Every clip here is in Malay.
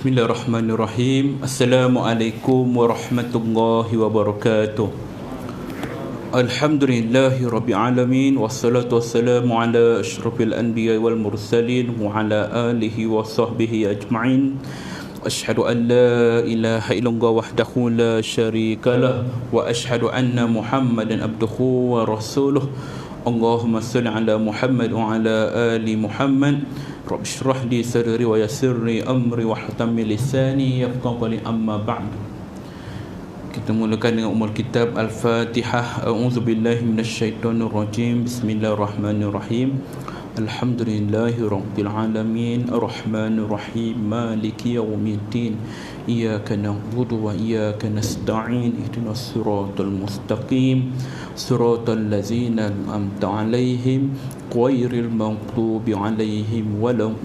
Bismillahirrahmanirrahim. Assalamualaikum warahmatullahi wabarakatuh. Alhamdulillahi rabbil alamin, wassalatu wassalamu ala asyrafil anbiya wal mursalin wa ala alihi wa sahbihi ajma'in. Asyhadu an la ilaha illallah wahdahu la syarikalah wa asyhadu anna Muhammadan abduhu wa rasuluh. Allahumma salli ala Muhammad wa ala ali Muhammad. Rabbi shrah li sadri wa yassir li amri wa htam lisani yafqahu qawli, amma ba'd. Kita mulakan dengan umul kitab Al-Fatihah. A'udzubillahi minasyaitonir rajim. Bismillahirrahmanirrahim. Alhamdulillahi rabbil alamin, arrahmanir rahim, maliki yaumiddin. Iyyaka na'budu wa iyyaka nasta'in. Ihdinas siratal mustaqim, siratal ladzina an'amta 'alaihim ghairil maghdubi 'alaihim waladdallin.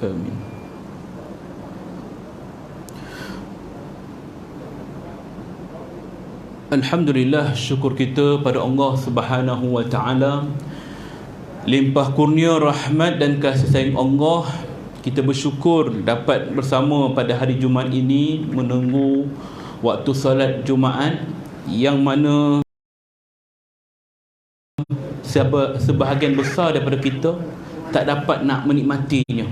Amin. Alhamdulillah, syukur kita pada Allah Subhanahu wa taala. Limpah kurnia rahmat dan kasih sayang Allah, kita bersyukur dapat bersama pada hari Jumaat ini menunggu waktu salat Jumaat, yang mana sebahagian besar daripada kita tak dapat nak menikmatinya.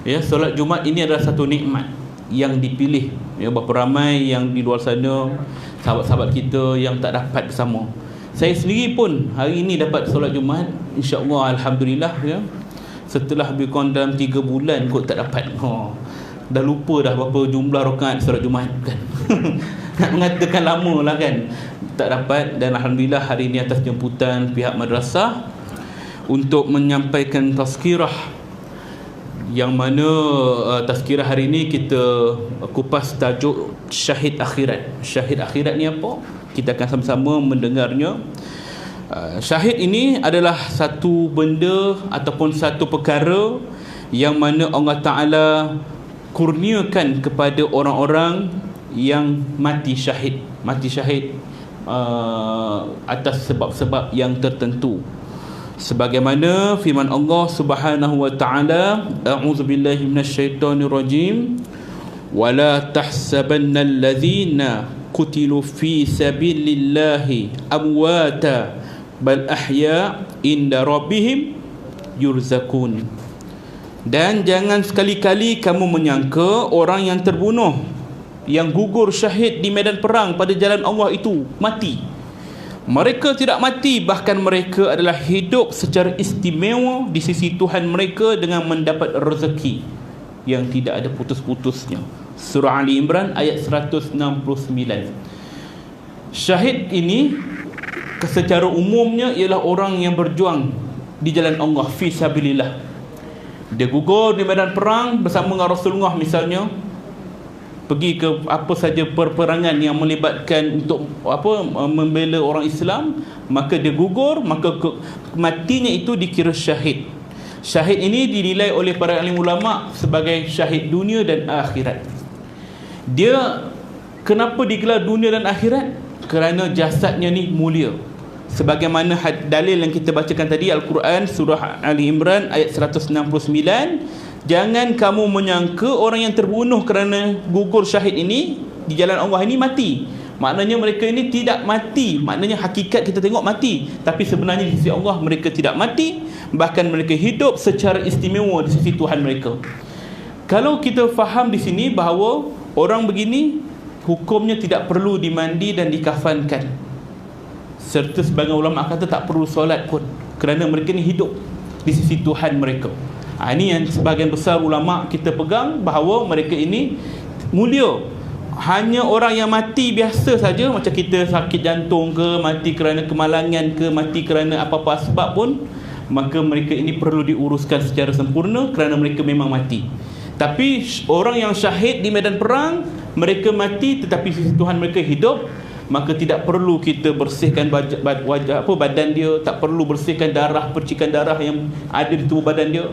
Ya, solat Jumaat ini adalah satu nikmat yang dipilih. Ya, berapa ramai yang di luar sana, sahabat-sahabat kita yang tak dapat bersama. Saya sendiri pun hari ini dapat solat Jumaat, insya-Allah, alhamdulillah. Ya, setelah lebih kurang dalam 3 bulan kot tak dapat. Dah lupa dah berapa jumlah rakaat solat Jumaat kan. Nak mengatakan lama lah kan tak dapat. Dan alhamdulillah hari ini atas jemputan pihak madrasah untuk menyampaikan tazkirah, yang mana tazkirah hari ini kita kupas tajuk Syahid Akhirat. Syahid Akhirat ni apa? Kita akan sama-sama mendengarnya. Syahid ini adalah satu benda ataupun satu perkara yang mana Allah Ta'ala kurniakan kepada orang-orang yang mati syahid. Mati syahid atas sebab-sebab yang tertentu, sebagaimana firman Allah Subhanahu wa taala, a'udzubillahi minasyaitonir rajim, wala tahsabanna allazina qutilu fi sabilillahi amwata bal ahya inda rabbihim yurzakun. Dan jangan sekali-kali kamu menyangka orang yang terbunuh, yang gugur syahid di medan perang pada jalan Allah itu mati. Mereka tidak mati, bahkan mereka adalah hidup secara istimewa di sisi Tuhan mereka dengan mendapat rezeki yang tidak ada putus-putusnya. Surah Ali Imran ayat 169. Syahid ini secara umumnya ialah orang yang berjuang di jalan Allah, fi sabilillah. Dia gugur di medan perang bersama dengan Rasulullah misalnya, pergi ke apa saja perperangan yang melibatkan untuk membela orang Islam, maka dia gugur, maka matinya itu dikira syahid. Syahid ini dinilai oleh para alim ulama sebagai syahid dunia dan akhirat. Dia kenapa digelar dunia dan akhirat? Kerana jasadnya ni mulia. Sebagaimana dalil yang kita bacakan tadi, Al-Quran surah Ali Imran ayat 169, jangan kamu menyangka orang yang terbunuh kerana gugur syahid ini di jalan Allah ini mati. Maknanya mereka ini tidak mati. Maknanya hakikat kita tengok mati, tapi sebenarnya di sisi Allah mereka tidak mati, bahkan mereka hidup secara istimewa di sisi Tuhan mereka. Kalau kita faham di sini bahawa orang begini hukumnya tidak perlu dimandi dan dikafankan, serta sebagian ulama kata tak perlu solat pun, kerana mereka ni hidup di sisi Tuhan mereka. Ini yang sebahagian besar ulama kita pegang, bahawa mereka ini mulia. Hanya orang yang mati biasa saja, macam kita sakit jantung ke, mati kerana kemalangan ke, mati kerana apa-apa sebab pun, maka mereka ini perlu diuruskan secara sempurna kerana mereka memang mati. Tapi orang yang syahid di medan perang, mereka mati tetapi sisi Tuhan mereka hidup, maka tidak perlu kita bersihkan badan dia, tak perlu bersihkan darah, percikan darah yang ada di tubuh badan dia,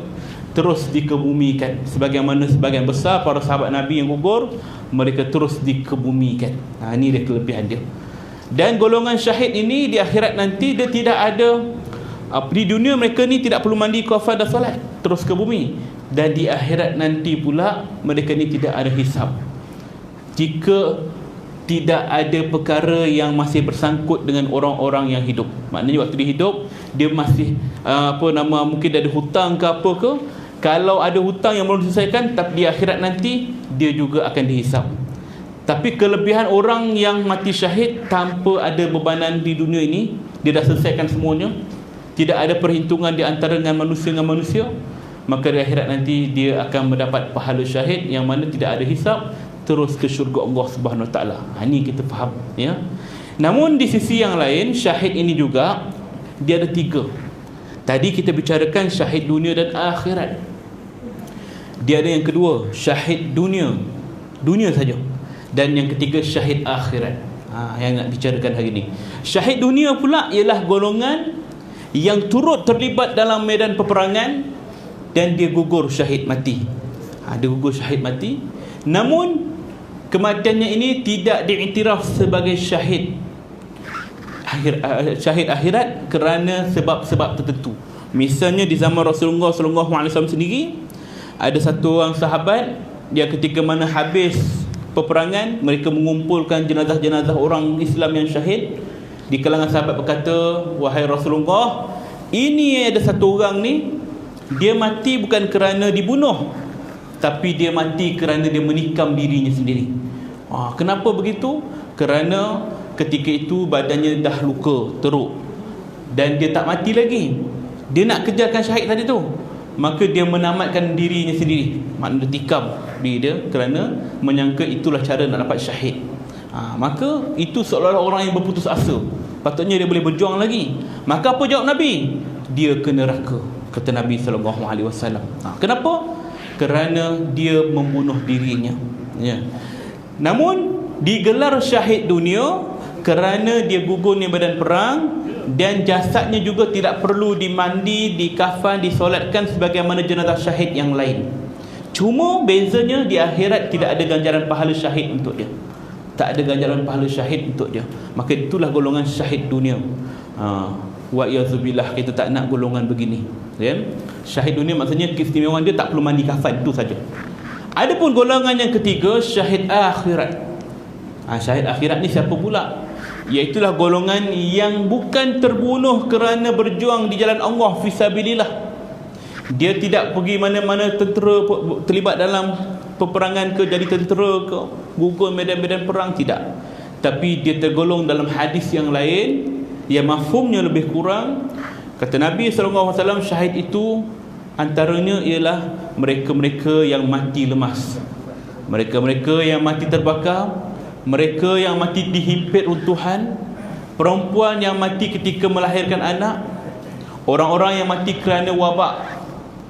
terus dikebumikan. Sebagaimana sebagian besar para sahabat Nabi yang gugur, mereka terus dikebumikan. Ini dia kelebihan dia. Dan golongan syahid ini di akhirat nanti dia tidak ada, di dunia mereka ni tidak perlu mandi, kafan dan solat, terus ke bumi. dan di akhirat nanti pula mereka ni tidak ada hisab. Jika tidak ada perkara yang masih bersangkut dengan orang-orang yang hidup, maknanya waktu dia hidup dia masih mungkin ada hutang ke apa ke, kalau ada hutang yang belum diselesaikan, tapi di akhirat nanti dia juga akan dihisab. Tapi kelebihan orang yang mati syahid tanpa ada bebanan di dunia ini, dia dah selesaikan semuanya, tidak ada perhitungan di antara dengan manusia, maka di akhirat nanti dia akan mendapat pahala syahid yang mana tidak ada hisab, terus ke syurga Allah Subhanahu Wa Taala. Ini kita faham, ya. Namun di sisi yang lain, syahid ini juga dia ada 3. Tadi kita bicarakan syahid dunia dan akhirat. Dia ada yang kedua, syahid dunia saja. Dan yang ketiga, syahid akhirat. Yang nak bicarakan hari ini. Syahid dunia pula ialah golongan yang turut terlibat dalam medan peperangan dan dia gugur syahid mati. Dia gugur syahid mati. Namun kematiannya ini tidak diiktiraf sebagai syahid akhirat kerana sebab-sebab tertentu. Misalnya di zaman Rasulullah SAW sendiri, ada satu orang sahabat yang ketika mana habis peperangan, mereka mengumpulkan jenazah-jenazah orang Islam yang syahid. Di kalangan sahabat berkata, wahai Rasulullah, ini ada satu orang ni, dia mati bukan kerana dibunuh, tapi dia mati kerana dia menikam dirinya sendiri. Kenapa begitu? Kerana ketika itu badannya dah luka teruk dan dia tak mati lagi. Dia nak kejarkan syahid tadi tu, maka dia menamatkan dirinya sendiri, maknanya tikam diri dia kerana menyangka itulah cara nak dapat syahid. Maka itu seolah-olah orang yang berputus asa, patutnya dia boleh berjuang lagi. Maka apa jawab Nabi? Dia ke neraka, kata Nabi SAW. Kenapa? Kerana dia membunuh dirinya, ya. Namun digelar syahid dunia kerana dia gugur di medan perang dan jasadnya juga tidak perlu dimandi, dikafan, disolatkan sebagaimana jenazah syahid yang lain. Cuma bezanya di akhirat tidak ada ganjaran pahala syahid untuk dia. Tak ada ganjaran pahala syahid untuk dia. Maka itulah golongan syahid dunia. Wa yazubillah, kita tak nak golongan begini, kan? Syahid dunia maksudnya keistimewaan dia tak perlu mandi kafan, itu saja. Adapun golongan yang ketiga, syahid akhirat. Syahid akhirat ni siapa pula? Iaitulah golongan yang bukan terbunuh kerana berjuang di jalan Allah fisabilillah. Dia tidak pergi mana-mana tentera, terlibat dalam peperangan ke, jadi tentera ke, gugur medan-medan perang, tidak. Tapi dia tergolong dalam hadis yang lain yang mafhumnya lebih kurang. Kata Nabi SAW, syahid itu antaranya ialah mereka-mereka yang mati lemas, mereka-mereka yang mati terbakar, mereka yang mati dihimpit runtuhan, perempuan yang mati ketika melahirkan anak, orang-orang yang mati kerana wabak,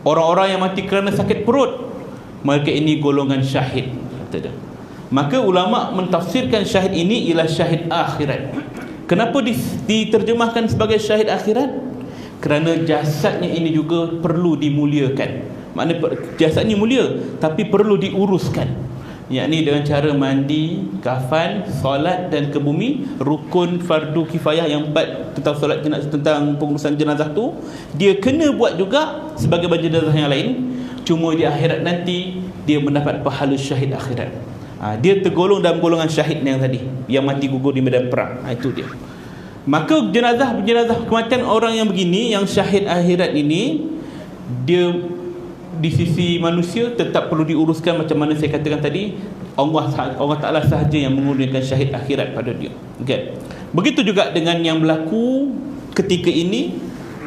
orang-orang yang mati kerana sakit perut. Mereka ini golongan syahid, kata dia. Maka ulama mentafsirkan syahid ini ialah syahid akhirat. Kenapa diterjemahkan sebagai syahid akhirat? Kerana jasadnya ini juga perlu dimuliakan. Maknanya jasadnya mulia, tapi perlu diuruskan, yakni dengan cara mandi, kafan, solat dan ke bumi. Rukun fardu kifayah yang 4 tentang solat jenazah, tentang pengurusan jenazah tu, dia kena buat juga sebagai jenazah yang lain. Cuma di akhirat nanti dia mendapat pahala syahid akhirat. Dia tergolong dalam golongan syahid yang tadi, yang mati gugur di medan perang. Itu dia. Maka jenazah kematian orang yang begini, yang syahid akhirat ini, dia di sisi manusia tetap perlu diuruskan macam mana saya katakan tadi. Allah Ta'ala sahaja yang menguruskan syahid akhirat pada dia, okay? Begitu juga dengan yang berlaku ketika ini,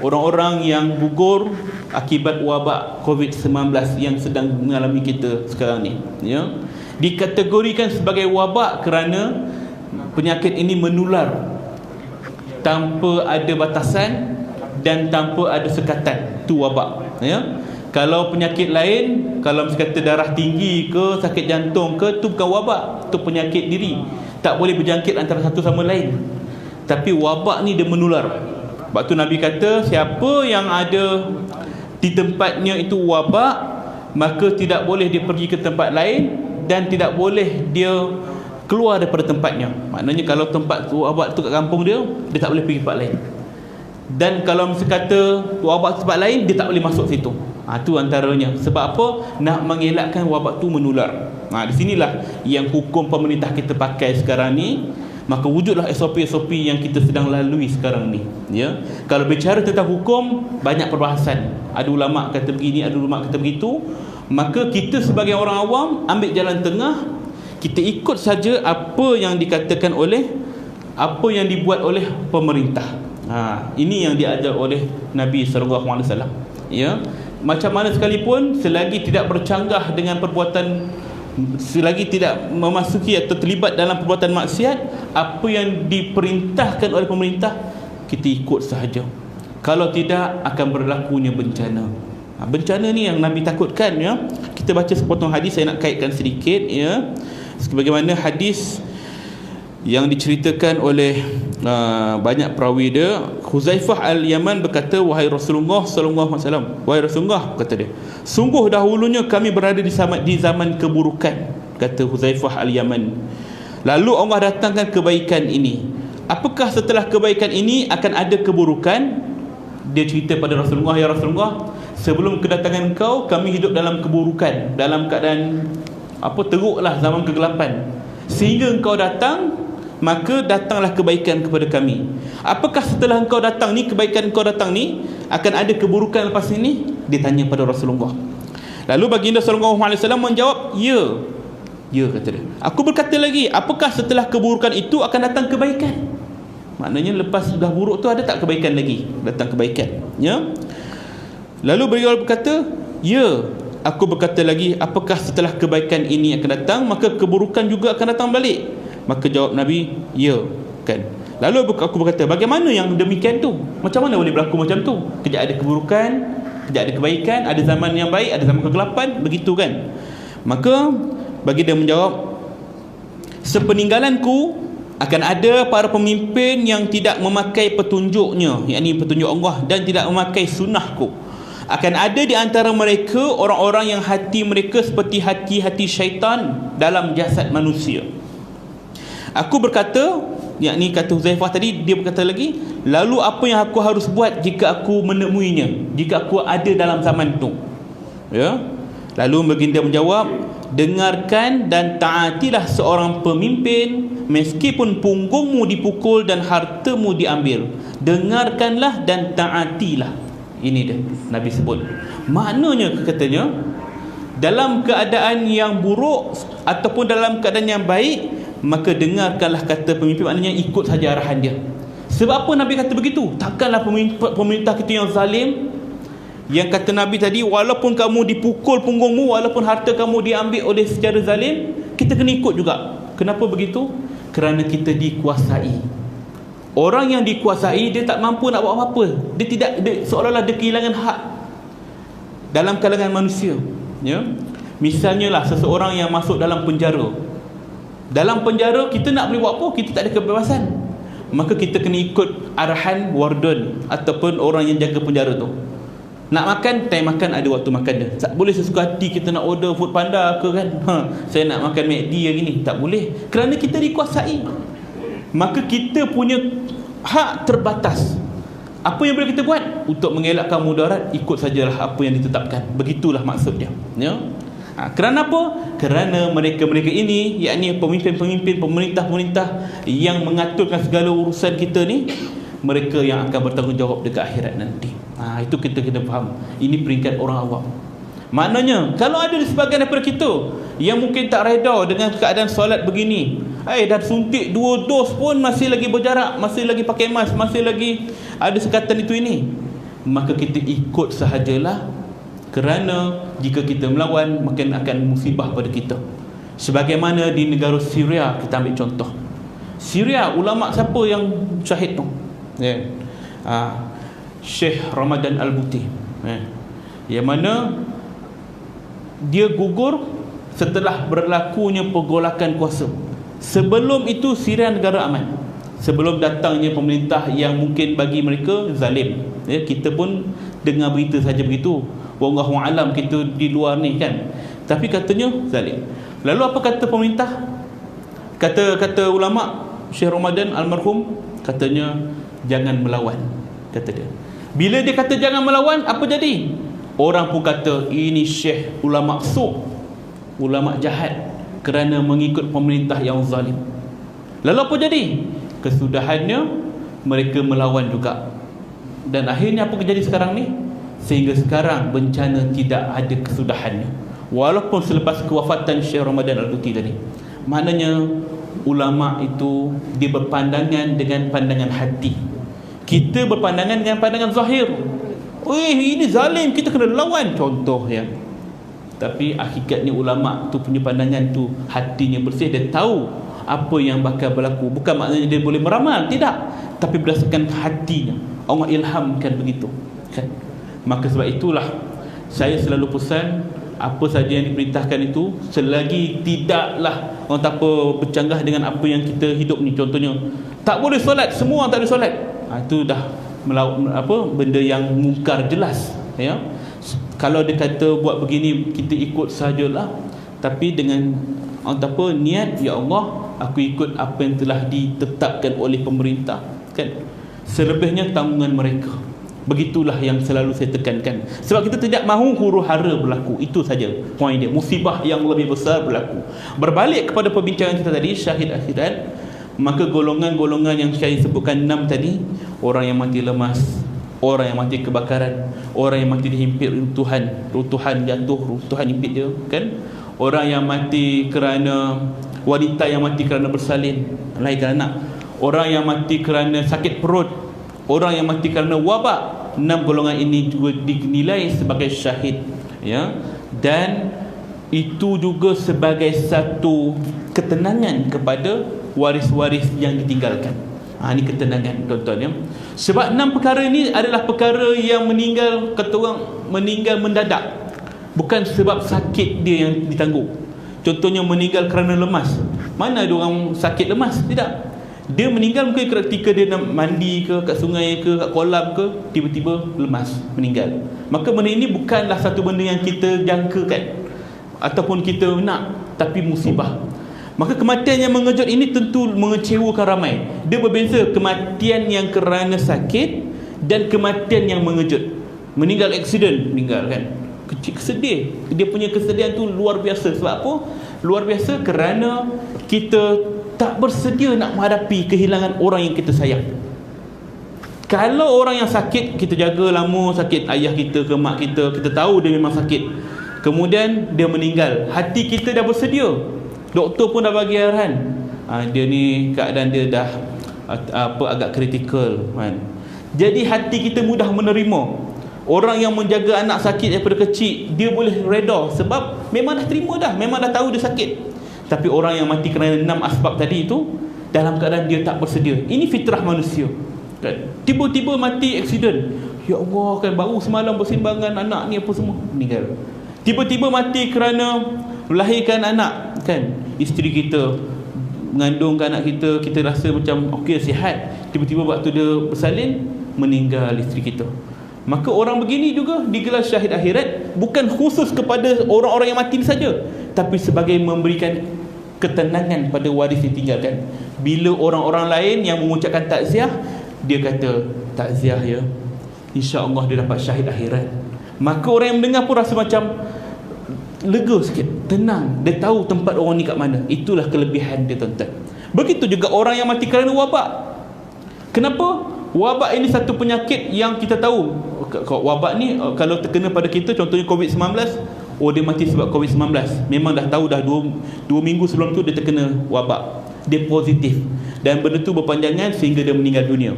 orang-orang yang gugur akibat wabak COVID-19 yang sedang mengalami kita sekarang ni, ya, dikategorikan sebagai wabak kerana penyakit ini menular tanpa ada batasan dan tanpa ada sekatan. Itu wabak, ya. Kalau penyakit lain, kalau misalnya kata darah tinggi ke, sakit jantung ke, tu bukan wabak, tu penyakit diri, tak boleh berjangkit antara satu sama lain. Tapi wabak ni dia menular. Sebab tu Nabi kata, siapa yang ada di tempatnya itu wabak, maka tidak boleh dia pergi ke tempat lain dan tidak boleh dia keluar daripada tempatnya. Maknanya kalau tempat wabak tu kat kampung dia, dia tak boleh pergi tempat lain. Dan kalau misalnya kata wabak tempat lain, dia tak boleh masuk situ. Itu antaranya. Sebab apa? Nak mengelakkan wabak tu menular. Di sinilah yang hukum pemerintah kita pakai sekarang ni. Maka wujudlah SOP-SOP yang kita sedang lalui sekarang ni, ya. Kalau bicara tentang hukum, banyak perbahasan. Ada ulama kata begini, ada ulama kata begitu. Maka kita sebagai orang awam ambil jalan tengah. Kita ikut saja apa yang dikatakan oleh, apa yang dibuat oleh pemerintah. Ini yang diajar oleh Nabi SAW, ya. Macam mana sekalipun, selagi tidak bercanggah dengan perbuatan, selagi tidak memasuki atau terlibat dalam perbuatan maksiat, apa yang diperintahkan oleh pemerintah, kita ikut sahaja. Kalau tidak, akan berlakunya bencana. Bencana ni yang Nabi takutkan, ya. Kita baca sepotong hadis, saya nak kaitkan sedikit, ya. Sebagaimana hadis yang diceritakan oleh banyak perawi dia. Huzaifah al-Yaman berkata, wahai Rasulullah sallallahu alaihi wasallam, wahai Rasulullah, kata dia, sungguh dahulunya kami berada di zaman keburukan, kata Huzaifah al-Yaman. Lalu Allah datangkan kebaikan ini. Apakah setelah kebaikan ini akan ada keburukan? Dia cerita pada Rasulullah, ya Rasulullah, sebelum kedatangan engkau kami hidup dalam keburukan, dalam keadaan teruklah zaman kegelapan. Sehingga engkau datang, maka datanglah kebaikan kepada kami. Apakah setelah engkau datang ni, kebaikan engkau datang ni, akan ada keburukan lepas ini? Dia tanya pada Rasulullah. Lalu baginda sallallahu alaihi wasallam menjawab, ya. Ya, kata dia. Aku berkata lagi, apakah setelah keburukan itu akan datang kebaikan? Maknanya lepas sudah buruk tu ada tak kebaikan lagi? Datang kebaikan, ya. Lalu beliau berkata, ya. Aku berkata lagi, apakah setelah kebaikan ini akan datang, maka keburukan juga akan datang balik? Maka jawab Nabi, ya, kan. Lalu aku berkata, bagaimana yang demikian tu? Macam mana boleh berlaku macam tu? Kejap ada keburukan, kejap ada kebaikan, ada zaman yang baik, ada zaman kegelapan, begitu kan? Maka bagi dia menjawab, sepeninggalanku akan ada para pemimpin yang tidak memakai petunjuknya, yakni petunjuk Allah, dan tidak memakai sunnahku. Akan ada di antara mereka orang-orang yang hati mereka seperti hati-hati syaitan dalam jasad manusia. Aku berkata, yakni kata Huzaifah tadi, dia berkata lagi, lalu apa yang aku harus buat jika aku menemuinya, jika aku ada dalam zaman itu, ya. Lalu baginda menjawab, dengarkan dan taatilah seorang pemimpin meskipun punggungmu dipukul dan hartamu diambil. Dengarkanlah dan taatilah. Ini dia Nabi sebut. Maknanya, katanya, dalam keadaan yang buruk ataupun dalam keadaan yang baik, maka dengarkanlah kata pemimpin, maknanya ikut saja arahan dia. Sebab apa Nabi kata begitu? Takkanlah pemerintah kita yang zalim, yang kata Nabi tadi, walaupun kamu dipukul punggungmu, walaupun harta kamu diambil oleh secara zalim, kita kena ikut juga. Kenapa begitu? Kerana kita dikuasai. Orang yang dikuasai, dia tak mampu nak buat apa-apa. Dia seolah-olah dia kehilangan hak dalam kalangan manusia, ya. Misalnya lah, seseorang yang masuk dalam penjara. Dalam penjara, kita nak boleh buat apa? Kita tak ada kebebasan. Maka kita kena ikut arahan warden ataupun orang yang jaga penjara tu. Nak makan, time makan ada waktu makan dia. Tak boleh sesuka hati kita nak order food panda ke kan, saya nak makan McD hari ni. Tak boleh, kerana kita dikuasai. Maka kita punya hak terbatas. Apa yang boleh kita buat? Untuk mengelakkan mudarat, ikut sajalah apa yang ditetapkan. Begitulah maksudnya, ya. Kerana apa? Kerana mereka-mereka ini, yakni pemimpin-pemimpin, pemerintah-pemerintah yang mengaturkan segala urusan kita ni, mereka yang akan bertanggungjawab dekat akhirat nanti. Itu kita kena faham. Ini peringkat orang awam. Maknanya, kalau ada sebahagian daripada kita yang mungkin tak reda dengan keadaan solat begini, dah suntik 2 dos pun masih lagi berjarak, masih lagi pakai mask, masih lagi ada sekatan itu ini, maka kita ikut sahajalah. Kerana jika kita melawan, mungkin akan musibah pada kita. Sebagaimana di negara Syria, kita ambil contoh Syria, ulama siapa yang syahid tu? Syekh Ramadan Al-Buti, yang mana dia gugur setelah berlakunya pergolakan kuasa. Sebelum itu Syria negara aman, sebelum datangnya pemerintah yang mungkin bagi mereka zalim, kita pun dengar berita saja begitu, wallahu alam, kita di luar ni kan, tapi katanya zalim. Lalu apa kata pemerintah? Kata ulama, Syekh Ramadan almarhum, katanya jangan melawan, kata dia. Bila dia kata jangan melawan, apa jadi? Orang pun kata ini syekh ulama su', ulama jahat kerana mengikut pemerintah yang zalim. Lalu apa jadi? Kesudahannya mereka melawan juga. Dan akhirnya apa terjadi sekarang ni? Sehingga sekarang bencana tidak ada kesudahannya, walaupun selepas kewafatan Syekh Ramadan Al-Buti tadi. Maknanya ulama itu dia berpandangan dengan pandangan hati. Kita berpandangan dengan pandangan zahir. Ini zalim, kita kena lawan, contoh ya. Tapi hakikatnya ulama tu punya pandangan tu hatinya bersih, dia tahu apa yang bakal berlaku. Bukan maknanya dia boleh meramal, tidak, tapi berdasarkan hatinya Allah ilhamkan begitu kan. Maka sebab itulah saya selalu pesan, apa saja yang diperintahkan itu selagi tidaklah orang tak apa bercanggah dengan apa yang kita hidup ni. Contohnya tak boleh solat, semua orang tak boleh solat, itu dah benda yang mungkar jelas ya. Kalau dia kata buat begini, kita ikut sajalah, tapi dengan orang tak apa niat, ya Allah, aku ikut apa yang telah ditetapkan oleh pemerintah kan. Selebihnya tanggungan mereka. Begitulah yang selalu saya tekankan. Sebab kita tidak mahu huru-hara berlaku. Itu saja poin dia. Musibah yang lebih besar berlaku. Berbalik kepada perbincangan kita tadi, syahid akhirat, maka golongan-golongan yang saya sebutkan 6 tadi, orang yang mati lemas, orang yang mati kebakaran, orang yang mati dihimpit runtuhan jatuh, runtuhan himpit dia kan, orang yang mati kerana, wanita yang mati kerana bersalin, melahirkan anak, orang yang mati kerana sakit perut, orang yang mati kerana wabak. 6 golongan ini juga dinilai sebagai syahid ya. Dan itu juga sebagai satu ketenangan kepada waris-waris yang ditinggalkan. Ini ketenangan tuan-tuan ya. Sebab 6 perkara ini adalah perkara yang meninggal, kata orang meninggal mendadak, bukan sebab sakit dia yang ditanggung. Contohnya meninggal kerana lemas. Mana ada orang sakit lemas? Tidak. Dia meninggal mungkin ketika dia nak mandi ke, kat sungai ke, kat kolam ke, tiba-tiba lemas, meninggal. Maka benda ini bukanlah satu benda yang kita jangkakan ataupun kita nak, tapi musibah. Maka kematian yang mengejut ini tentu mengecewakan ramai. Dia berbeza kematian yang kerana sakit dan kematian yang mengejut. Meninggal aksiden, meninggal kan, kecil sedih. Dia punya kesedihan tu luar biasa. Sebab apa? Luar biasa kerana kita tak bersedia nak menghadapi kehilangan orang yang kita sayang. Kalau orang yang sakit, kita jaga lama, sakit ayah kita ke mak kita, kita tahu dia memang sakit, kemudian dia meninggal, hati kita dah bersedia. Doktor pun dah bagi arahan, dia ni keadaan dia dah agak kritikal kan. Jadi hati kita mudah menerima. Orang yang menjaga anak sakit daripada kecil, dia boleh reda sebab memang dah terima dah, memang dah tahu dia sakit. Tapi orang yang mati kerana 6 asbab tadi itu, dalam keadaan dia tak bersedia. Ini fitrah manusia kan? Tiba-tiba mati aksiden, ya Allah kan, baru semalam bersimbangan anak ni apa semua, meninggal. Tiba-tiba mati kerana melahirkan anak kan, isteri kita mengandungkan anak kita, kita rasa macam okey, sihat, tiba-tiba waktu dia bersalin, meninggal isteri kita. Maka orang begini juga digelar syahid akhirat, bukan khusus kepada orang-orang yang mati saja, tapi sebagai memberikan ketenangan pada waris yang tinggalkan. Bila orang-orang lain yang mengucapkan takziah, dia kata takziah ya, insya-Allah dia dapat syahid akhirat. Maka orang yang mendengar pun rasa macam lega sikit, tenang, dia tahu tempat orang ni kat mana. Itulah kelebihan dia tuan-tuan. Begitu juga orang yang mati kerana wabak. Kenapa? Wabak ini satu penyakit yang kita tahu. Wabak ni kalau terkena pada kita, contohnya COVID-19, dia mati sebab COVID-19, memang dah tahu dah 2 minggu sebelum tu dia terkena wabak, dia positif, dan benda tu berpanjangan sehingga dia meninggal dunia.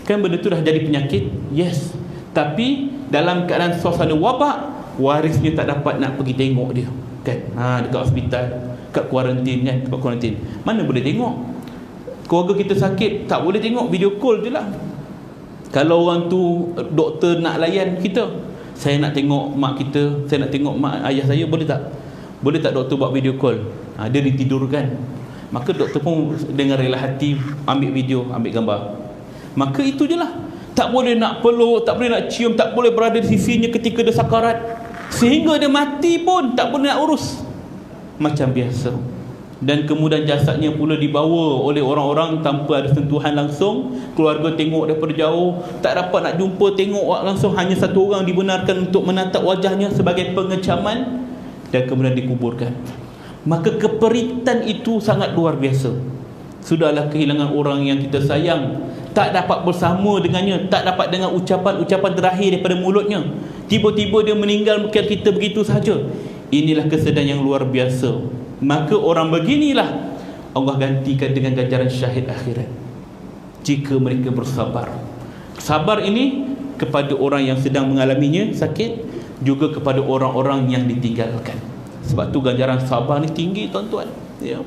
Kan benda tu dah jadi penyakit, yes, tapi dalam keadaan suasana wabak, warisnya tak dapat nak pergi tengok dia kan, dekat hospital, kat kuarantin kan, tempat kuarantin, mana boleh tengok. Keluarga kita sakit, tak boleh tengok, video call je lah. Kalau orang tu doktor nak layan kita, saya nak tengok mak kita, saya nak tengok mak ayah saya, boleh tak? Boleh tak doktor buat video call? Dia ditidurkan. Maka doktor pun dengan rela hati ambil video, ambil gambar. Maka itu je lah. Tak boleh nak peluk, tak boleh nak cium, tak boleh berada di sisinya ketika dia sakarat. Sehingga dia mati pun tak boleh nak urus. Macam biasa dan kemudian jasadnya pula dibawa oleh orang-orang tanpa ada sentuhan langsung. Keluarga tengok daripada jauh, tak dapat nak jumpa, tengok langsung, hanya satu orang dibenarkan untuk menatap wajahnya sebagai pengecaman, dan kemudian dikuburkan. Maka keperitan itu sangat luar biasa. Sudahlah kehilangan orang yang kita sayang, tak dapat bersama dengannya, tak dapat dengar ucapan-ucapan terakhir daripada mulutnya, tiba-tiba dia meninggal kita begitu sahaja. Inilah kesedihan yang luar biasa. Maka orang beginilah Allah gantikan dengan ganjaran syahid akhirat jika mereka bersabar. Sabar ini kepada orang yang sedang mengalaminya sakit, juga kepada orang-orang yang ditinggalkan. Sebab tu ganjaran sabar ni tinggi tuan-tuan, ya.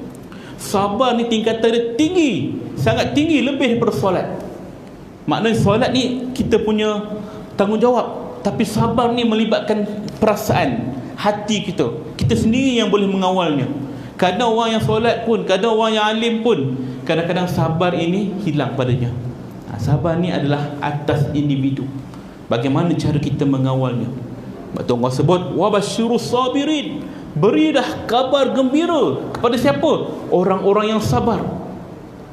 Sabar ni tingkatan dia tinggi, sangat tinggi, lebih daripada solat. Maknanya solat ni kita punya tanggungjawab, tapi sabar ni melibatkan perasaan, hati kita. Kita sendiri yang boleh mengawalnya. Kadang orang yang solat pun, kadang orang yang alim pun, kadang-kadang sabar ini hilang padanya. Sabar ni adalah atas individu. Bagaimana cara kita mengawalnya? Sebab Allah sebut wabasyirus sabirin, beri dah kabar gembira kepada siapa? Orang-orang yang sabar.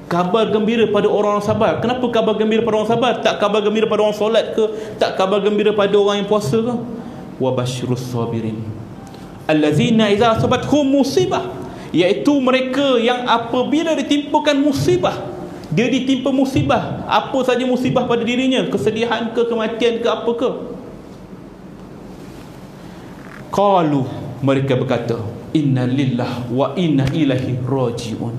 Kabar gembira pada orang sabar. Kenapa kabar gembira pada orang sabar? Tak kabar gembira pada orang solat ke? Tak kabar gembira pada orang yang puasa ke? Wabasyirus sabirin allazina idza asabathum musibah, iaitu mereka yang apabila ditimpakan musibah, dia ditimpa musibah, apa saja musibah pada dirinya, kesedihan ke, kematian ke, apa ke, qalu, mereka berkata, inna lillah wa inna ilaihi rajiun.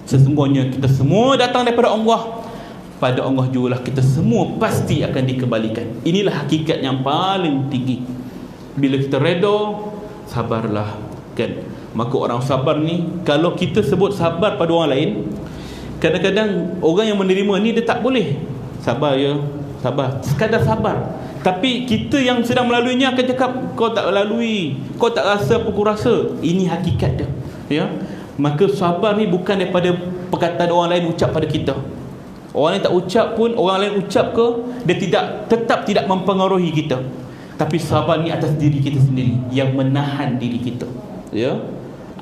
Sesungguhnya kita semua datang daripada Allah, pada Allah jugalah kita semua pasti akan dikembalikan. Inilah hakikat yang paling tinggi. Bila kita reda, sabarlah, kan? Maka orang sabar ni, kalau kita sebut sabar pada orang lain, kadang-kadang orang yang menerima ni dia tak boleh sabar, ya, sabar, sekadar sabar. Tapi kita yang sedang melaluinya akan cakap, kau tak lalui, kau tak rasa apa aku rasa. Ini hakikat dia, ya. Maka sabar ni bukan daripada perkataan orang lain ucap pada kita. Orang lain tak ucap pun, orang lain ucap ke, dia tetap tidak mempengaruhi kita. Tapi sabar ni atas diri kita sendiri, yang menahan diri kita, ya.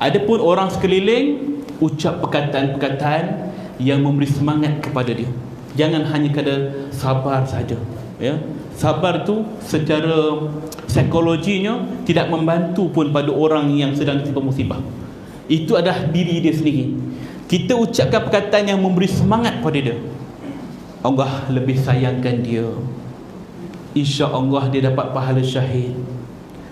Adapun orang sekeliling ucap perkataan-perkataan yang memberi semangat kepada dia. Jangan hanya kadar sabar saja, ya. Sabar tu secara psikologinya tidak membantu pun pada orang yang sedang ditimpa musibah. Itu adalah diri dia sendiri. Kita ucapkan perkataan yang memberi semangat pada dia, Allah lebih sayangkan dia. InsyaAllah dia dapat pahala syahid.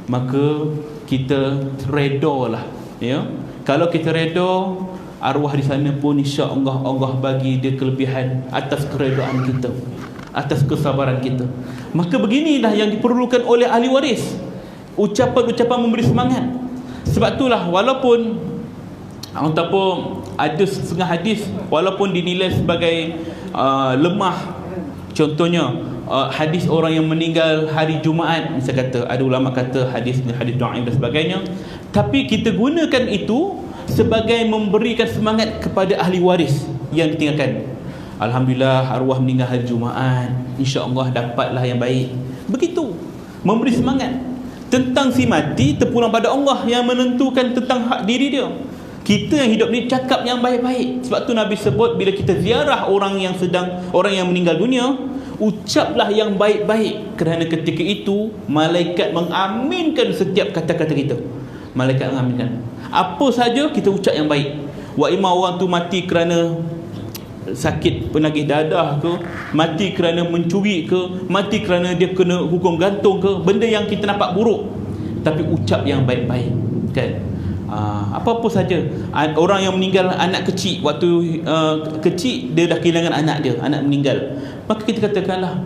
Maka kita redalah, ya. Kalau kita reda, arwah di sana pun insya-Allah Allah bagi dia kelebihan atas keredaan kita, atas kesabaran kita. Maka beginilah yang diperlukan oleh ahli waris, ucapan-ucapan memberi semangat. Sebab itulah walaupun ada setengah hadis walaupun dinilai sebagai lemah, contohnya hadis orang yang meninggal hari Jumaat, misalnya kata, ada ulama kata hadis dhaif dan sebagainya, tapi kita gunakan itu sebagai memberikan semangat kepada ahli waris yang ditinggalkan. Alhamdulillah arwah meninggal hari Jumaat, insya-Allah dapatlah yang baik. Begitu, memberi semangat. Tentang si mati terpulang pada Allah yang menentukan tentang hak diri dia. Kita yang hidup ni cakap yang baik-baik. Sebab tu Nabi sebut, bila kita ziarah orang yang meninggal dunia, ucaplah yang baik-baik, kerana ketika itu malaikat mengaminkan setiap kata-kata kita. Malaikat mengaminkan apa saja kita ucap yang baik. Wa imma orang tu mati kerana sakit penagih dadah ke, mati kerana mencuri ke, mati kerana dia kena hukum gantung ke, benda yang kita nampak buruk, tapi ucap yang baik-baik, kan? Apa-apa saja. Orang yang meninggal anak kecil, waktu kecil dia dah kehilangan anak dia, anak meninggal, maka kita katakanlah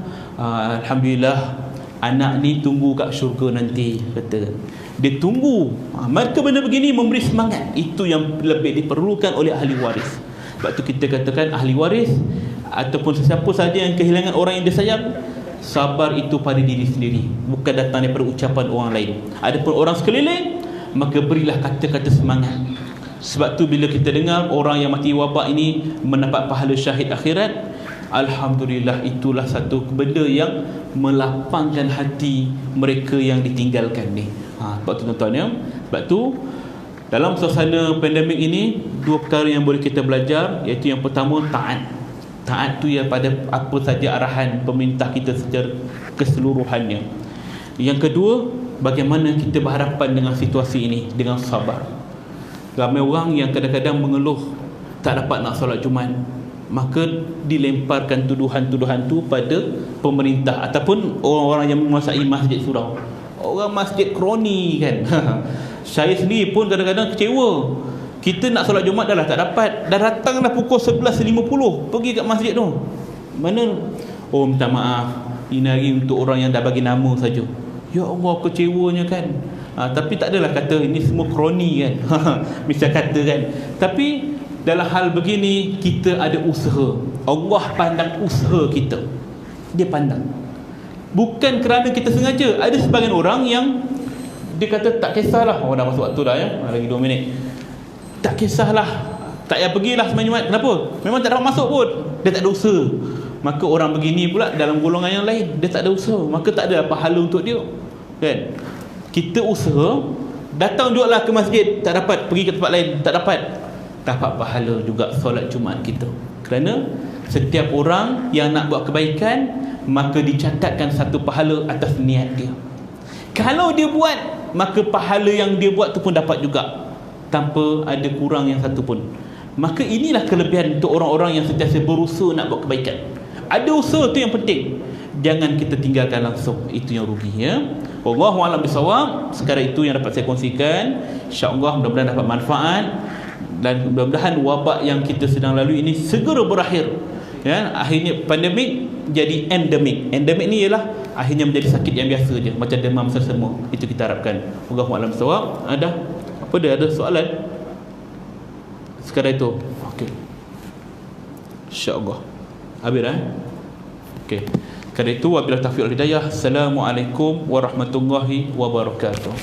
alhamdulillah anak ni tunggu kat syurga nanti, kata dia tunggu. Maka benda begini memberi semangat. Itu yang lebih diperlukan oleh ahli waris. Sebab tu kita katakan ahli waris ataupun sesiapa saja yang kehilangan orang yang dia sayang, sabar itu pada diri sendiri, bukan datang daripada ucapan orang lain. Adapun orang sekeliling, maka berilah kata-kata semangat. Sebab tu bila kita dengar orang yang mati wabak ini mendapat pahala syahid akhirat, alhamdulillah, itulah satu benda yang melapangkan hati mereka yang ditinggalkan ni. Sebab tu tuan-tuan, ya, sebab tu Dalam suasana pandemik ini, dua perkara yang boleh kita belajar, iaitu yang pertama, taat tu ya pada apa saja arahan pemerintah kita secara keseluruhannya. Yang kedua, bagaimana kita berhadapan dengan situasi ini dengan sabar. Ramai orang yang kadang-kadang mengeluh tak dapat nak solat Jumaat, maka dilemparkan tuduhan-tuduhan tu pada pemerintah ataupun orang-orang yang menguasai masjid surau. Orang masjid kroni kan. Saya sendiri pun kadang-kadang kecewa. Kita nak solat Jumaat dah tak dapat. Dah datang dah pukul 11.50 pergi kat masjid tu. Mana? Oh, minta maaf, ini hari untuk orang yang dah bagi nama saja. Ya Allah, kecewanya kan. Tapi tak adalah kata ini semua kroni kan. Misal kata kan. Tapi dalam hal begini, kita ada usaha. Allah pandang usaha kita. Dia pandang. Bukan kerana kita sengaja. Ada sebagian orang yang dia kata tak kisahlah, dah masuk waktu dah ya, lagi 2 minit. Tak kisahlah, tak payah pergilah sembang Jumaat. Kenapa? Memang tak dapat masuk pun. Dia tak ada usaha. Maka orang begini pula dalam golongan yang lain, dia tak ada usaha, maka tak ada pahala untuk dia. Kan? Kita usaha, datang jugalah ke masjid, tak dapat, pergi ke tempat lain, tak dapat pahala juga solat Jumaat kita. Kerana setiap orang yang nak buat kebaikan, maka dicatatkan satu pahala atas niat dia. Kalau dia buat, maka pahala yang dia buat tu pun dapat juga, tanpa ada kurang yang satu pun. Maka inilah kelebihan untuk orang-orang yang sentiasa berusaha nak buat kebaikan. Ada usaha tu yang penting, jangan kita tinggalkan langsung, itu yang rugi ya. Wallahu a'lam bissawab. Sekarang itu yang dapat saya kongsikan. InsyaAllah mudah-mudahan dapat manfaat, dan mudah-mudahan wabak yang kita sedang lalui ini segera berakhir ya. Akhirnya pandemik jadi endemik. Endemik ni ialah akhirnya menjadi sakit yang biasa je, macam demam semua. Itu kita harapkan. Wallahu a'lam bissawab. Ada soalan sekarang itu? Okey, insya-Allah habis dah. Okey, kerana itu wabillahi taufiq wal hidayah. Assalamualaikum warahmatullahi wabarakatuh.